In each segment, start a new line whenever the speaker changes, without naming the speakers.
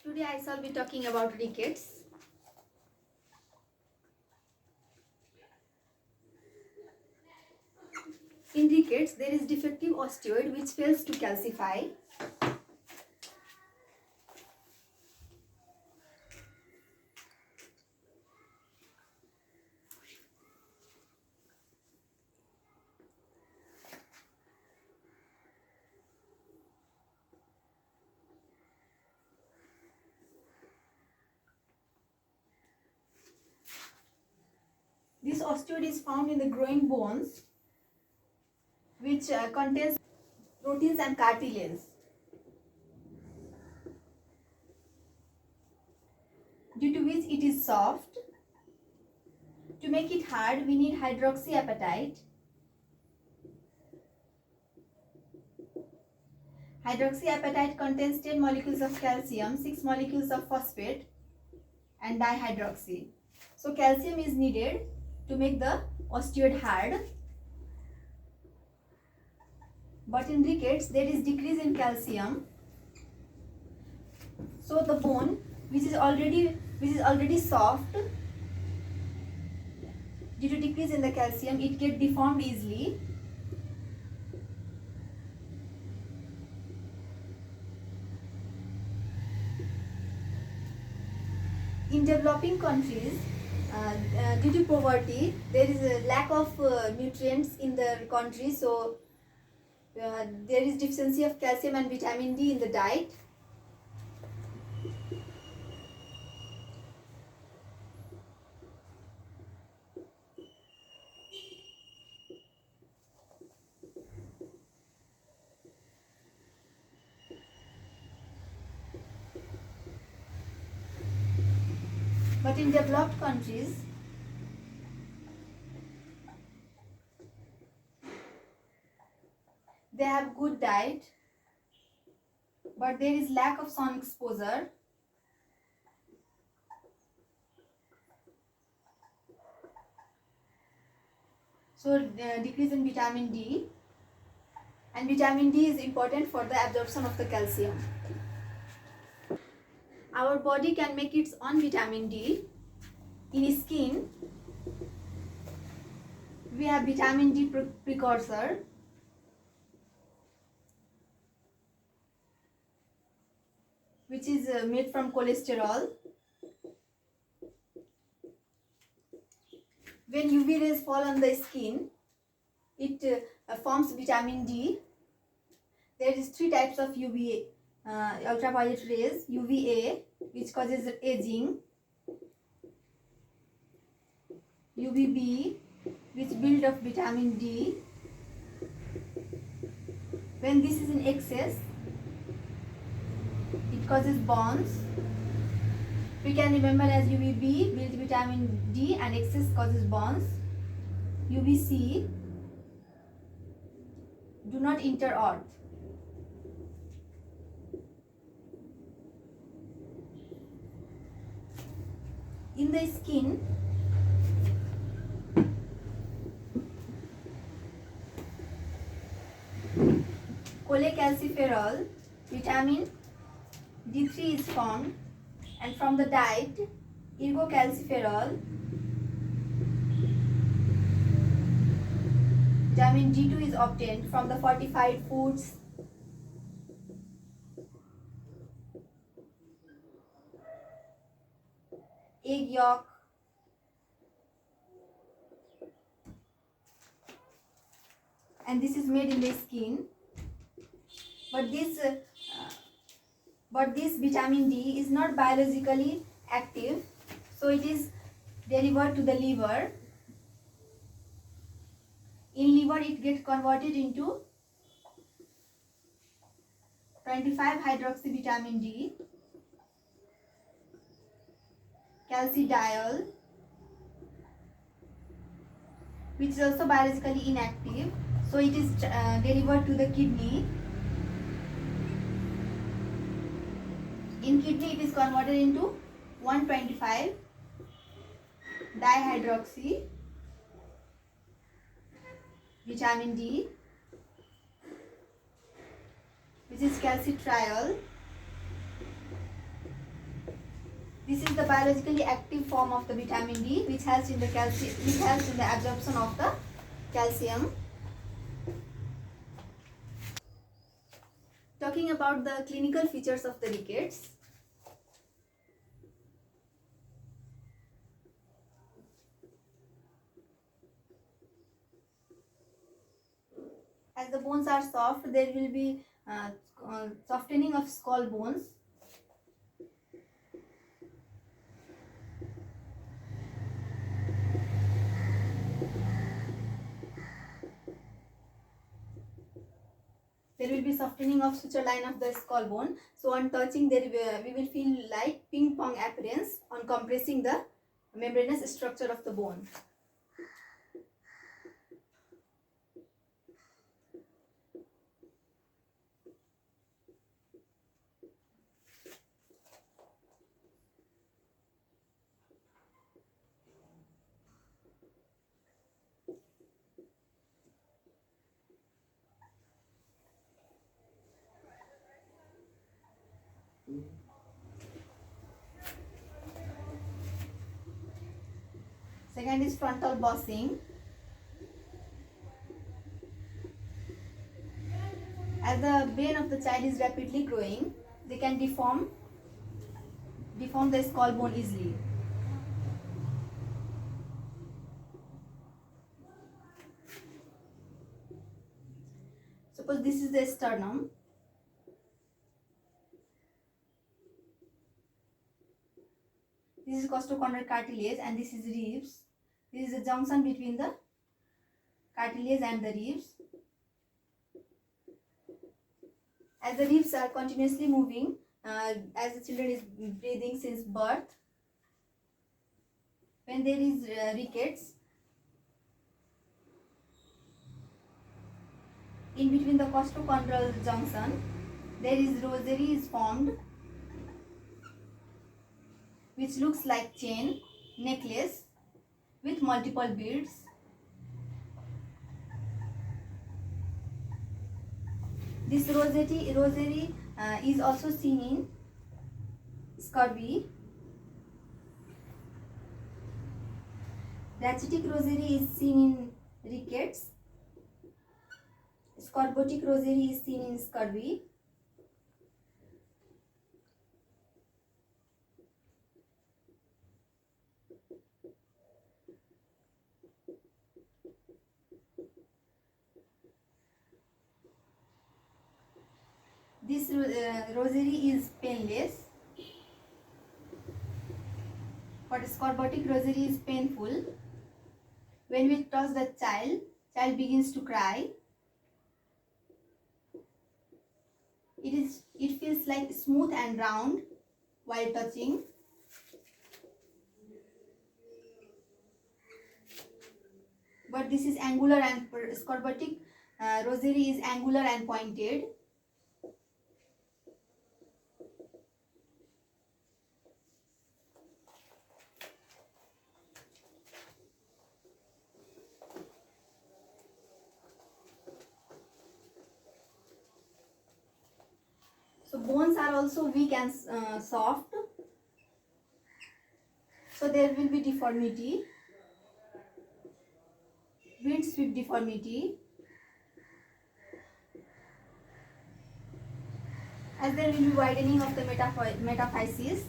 Today I shall be talking about rickets. In rickets, there is defective osteoid which fails to calcify. This osteoid is found in the growing bones, which contains proteins and cartilage. Due to which it is soft. To make it hard, we need hydroxyapatite. Hydroxyapatite contains 10 molecules of calcium, 6 molecules of phosphate and dihydroxy. So calcium is needed to make the osteoid hard. But in rickets, there is decrease in calcium. So the bone, which is already soft, due to decrease in the calcium, it gets deformed easily. In developing countries, due to poverty, there is a lack of nutrients in the country, so there is deficiency of calcium and vitamin D in the diet. But in developed countries, they have good diet, but there is lack of sun exposure. So decrease in vitamin D, and vitamin D is important for the absorption of the calcium. Our body can make its own vitamin D. In skin, we have vitamin D precursor, which is made from cholesterol. When UV rays fall on the skin, it forms vitamin D. There is 3 types of UVA, ultraviolet rays. UVA, which causes aging. UVB, which build up vitamin D. When this is in excess, it causes burns. We can remember as UVB builds vitamin D and excess causes burns. UVC, do not enter earth. In the skin, cholecalciferol, vitamin D3 is formed, and from the diet, ergocalciferol, vitamin D2 is obtained from the fortified foods. Egg yolk, and this is made in the skin. But this vitamin D is not biologically active, so it is delivered to the liver. In liver, it gets converted into 25 hydroxy vitamin D, calcidiol, which is also biologically inactive, so it is delivered to the kidney. In kidney, it is converted into 125 dihydroxy vitamin D, which is calcitriol, This is the biologically active form of the vitamin D, which helps in the absorption of the calcium. Talking about the clinical features of the rickets. As the bones are soft, there will be softening of skull bones. There will be softening of suture line of the skull bone. So on touching, we will feel like ping pong appearance on compressing the membranous structure of the bone. Second is frontal bossing. As the brain of the child is rapidly growing, they can deform the skull bone easily. Suppose this is the sternum. This is costochondral cartilage and this is ribs. This is the junction between the cartilage and the ribs. As the ribs are continuously moving, as the children is breathing since birth, when there is rickets, in between the costochondral junction, there is rosary is formed, which looks like chain necklace with multiple beads. This rosary is also seen in scurvy. Rachitic rosary is seen in rickets. Scorbutic rosary is seen in scurvy. This rosary is painless, but scorbutic rosary is painful. When we touch the child begins to cry. It feels like smooth and round while touching. But this is angular and scorbutic rosary is angular and pointed. So bones are also weak and soft. So there will be deformity, windsweep deformity, as there will be widening of the metaphysis.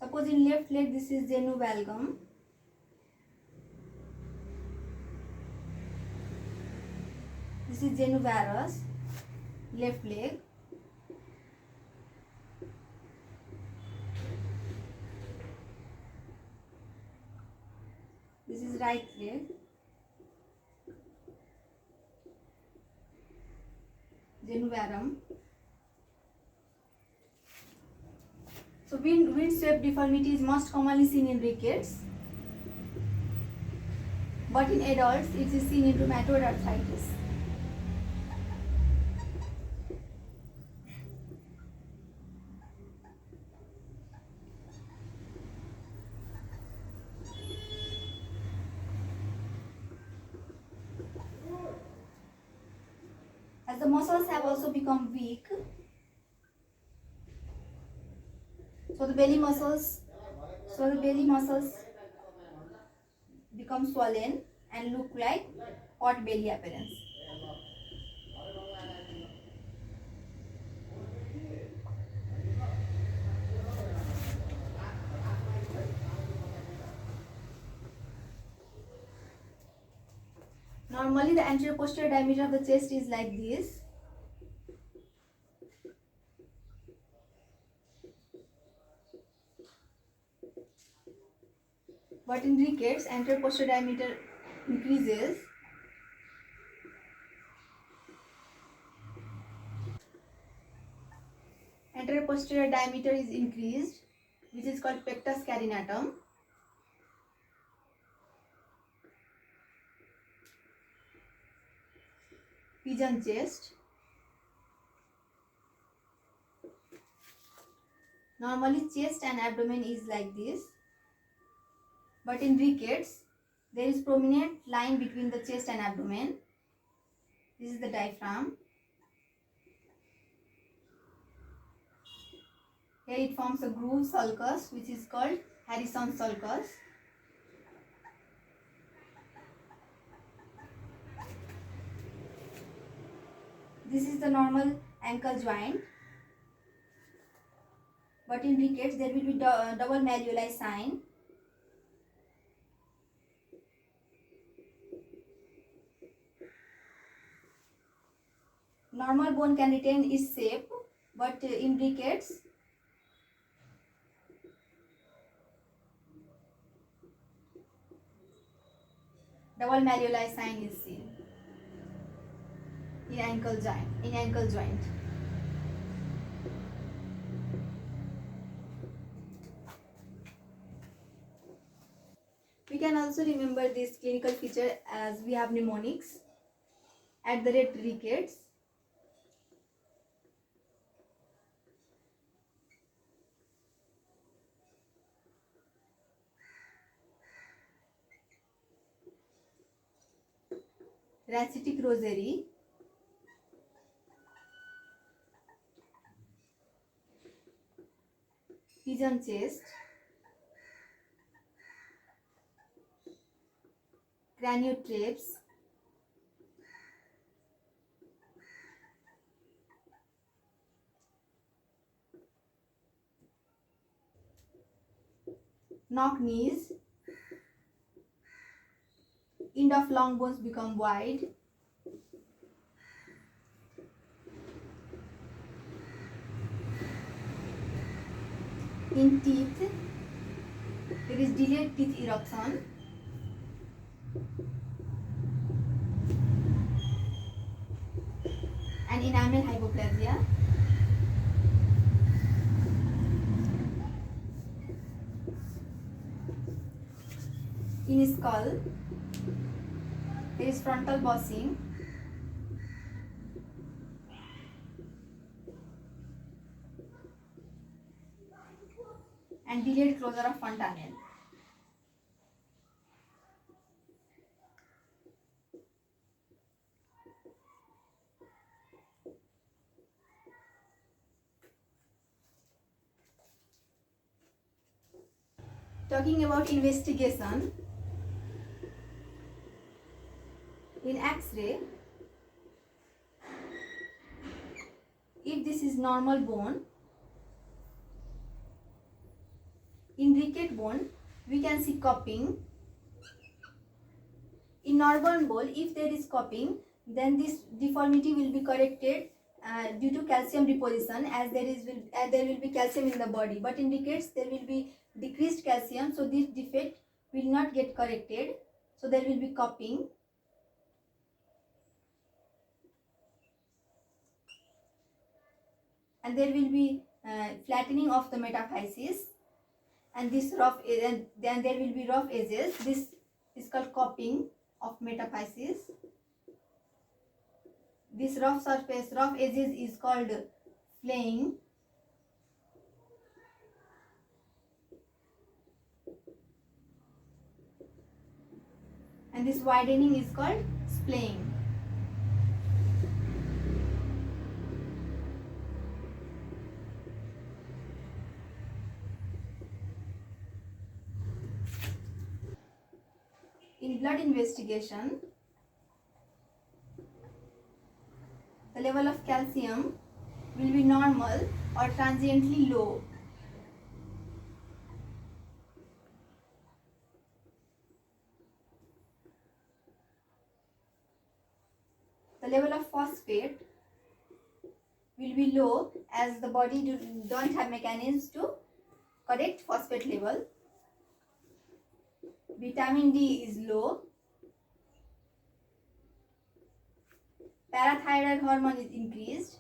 Suppose in left leg this is genu valgum. This is genu varus, left leg. This is right leg. Genu varum. So wind-swept deformity is most commonly seen in rickets, but in adults it is seen in rheumatoid arthritis. As the muscles have also become weak, so the belly muscles become swollen and look like pot belly appearance. Normally the anterior posterior diameter of the chest is like this. But in rickets, anterior posterior diameter increases. Anterior posterior diameter is increased, which is called pectus carinatum. Pigeon chest. Normally chest and abdomen is like this, but in rickets there is prominent line between the chest and abdomen. This is the diaphragm. Here it forms a groove sulcus, which is called Harrison sulcus. This is the normal ankle joint, but in rickets there will be double malleoli sign. Normal bone can retain its shape, but in rickets double malleoli sign is seen in ankle joint. We can also remember this clinical feature as we have mnemonics at the rate rickets. Rachitic rosary. Pigeon chest. Craniotraps. Knock knees. End of long bones become wide. In teeth, there is delayed teeth eruption. And enamel hypoplasia. In skull, there is frontal bossing. And delayed closure of fontanelle. Talking about investigation, in X-ray, if this is normal bone, in ricket bone, we can see cupping. In normal bone, if there is cupping, then this deformity will be corrected due to calcium deposition, as there will be calcium in the body. But in rickets, there will be decreased calcium, so this defect will not get corrected. So there will be cupping. And there will be flattening of the metaphysis, and this then there will be rough edges. This is called cupping of metaphysis. This rough edges is called flaying. And this widening is called splaying. blood investigation, the level of calcium will be normal or transiently low. The level of phosphate will be low as the body don't have mechanisms to correct phosphate level. Vitamin D is low. Parathyroid hormone is increased.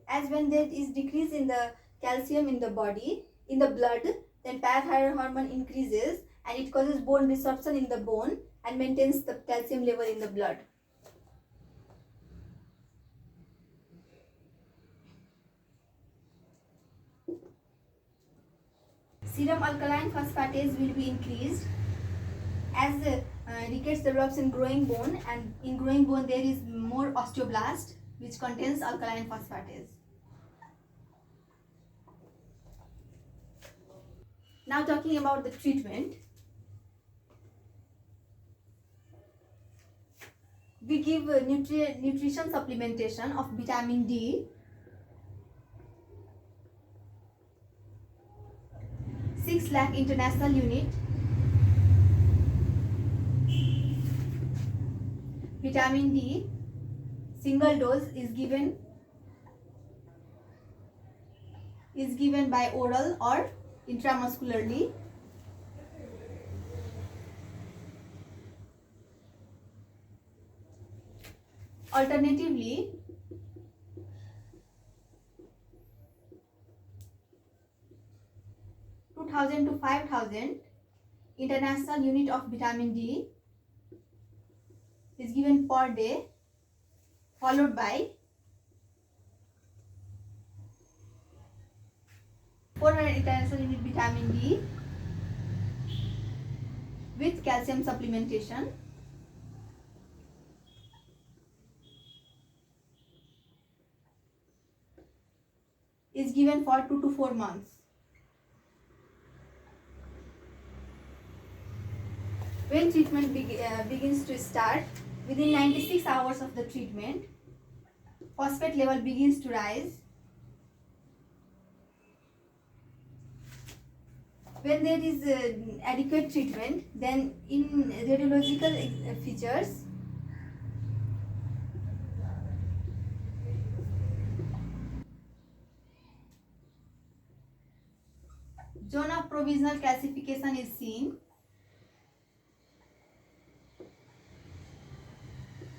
As when there is decrease in the calcium in the body, in the blood, then parathyroid hormone increases and it causes bone resorption in the bone and maintains the calcium level in the blood. Serum alkaline phosphatase will be increased as rickets develops in growing bone, and in growing bone there is more osteoblast which contains alkaline phosphatase. Now talking about the treatment. We give nutrition supplementation of vitamin D, 6 lakh international unit. Vitamin D single dose is given by oral or intramuscularly. Alternatively, 2000 to 5000 international unit of vitamin D is given per day, followed by 400 international unit vitamin D with calcium supplementation. Is given for 2 to 4 months. When treatment begins to start, within 96 hours of the treatment, phosphate level begins to rise. When there is adequate treatment, then in radiological features, zone of provisional calcification is seen.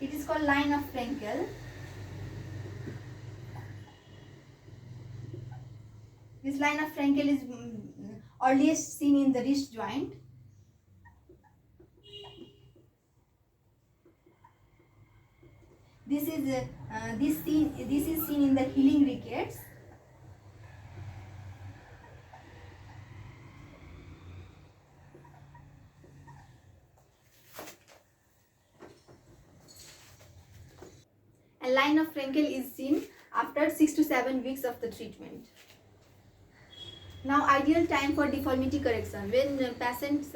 It is called line of Frankel. This line of Frankel is earliest seen in the wrist joint. This is seen in the healing rickets. A line of Frankel is seen after 6 to 7 weeks of the treatment. Now, ideal time for deformity correction. When patients'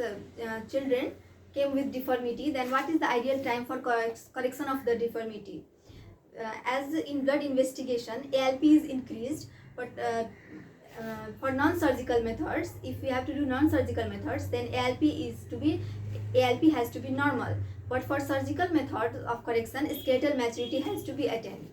children came with deformity, then what is the ideal time for correction of the deformity? As in blood investigation, ALP is increased, but for non-surgical methods, if we have to do non-surgical methods, then ALP has to be normal. But for surgical methods of correction, skeletal maturity has to be attained.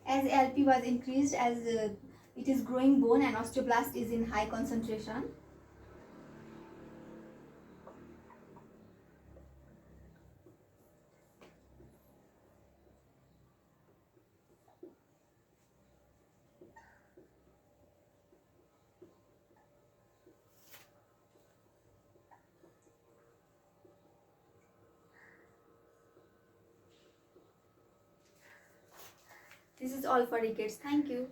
As ALP was increased, as it is growing bone and osteoblast is in high concentration. This is all for Rickets. Thank you.